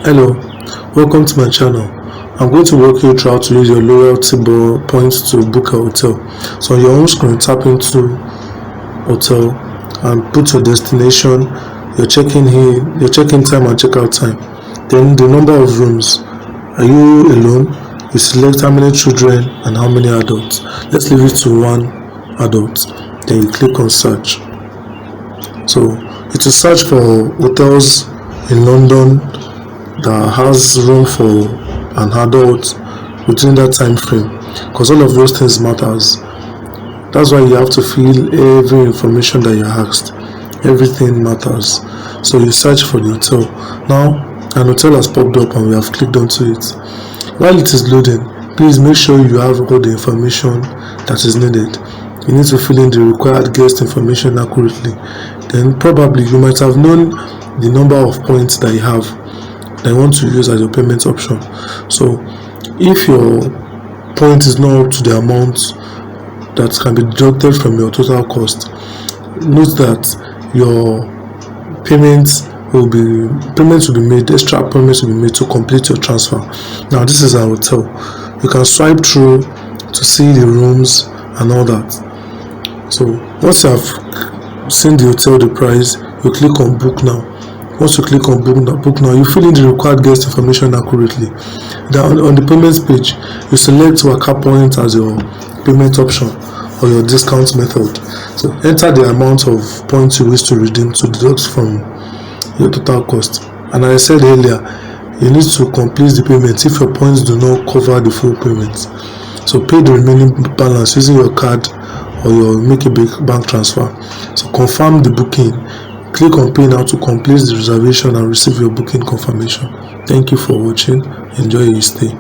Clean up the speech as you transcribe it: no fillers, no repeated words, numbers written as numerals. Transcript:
Hello, welcome to my channel. I'm going to walk you through how to use your loyalty points to book a hotel. So on your home screen, tap into hotel and put your destination, your check-in time and check-out time. Then the number of rooms. Are you alone? You select how many children and how many adults. Let's leave it to one adult. Then you click on search. So it will search for hotels in London that has room for an adult within that time frame, because all of those things matters. That's why you have to fill every information that you asked. Everything matters. So you search for the hotel. Now an hotel has popped up and we have clicked onto it. While it is loading, please make sure you have all the information that is needed. You need to fill in the required guest information accurately. Then probably you might have known the number of points that you have that you want to use as your payment option. So if your point is not up to the amount that can be deducted from your total cost, note that your payments will be made, extra payments will be made to complete your transfer. Now this is a hotel. You can swipe through to see the rooms and all that. So once you have seen the hotel, the price, you click on book now. Once you click on book now, you fill in the required guest information accurately. Then on the payments page, you select Waka point as your payment option or your discount method. So enter the amount of points you wish to redeem to deduct from your total cost. And as I said earlier, you need to complete the payment if your points do not cover the full payment. So pay the remaining balance using your card or your make a bank transfer. So confirm the booking. Click on pay now to complete the reservation and receive your booking confirmation. Thank you for watching. Enjoy your stay.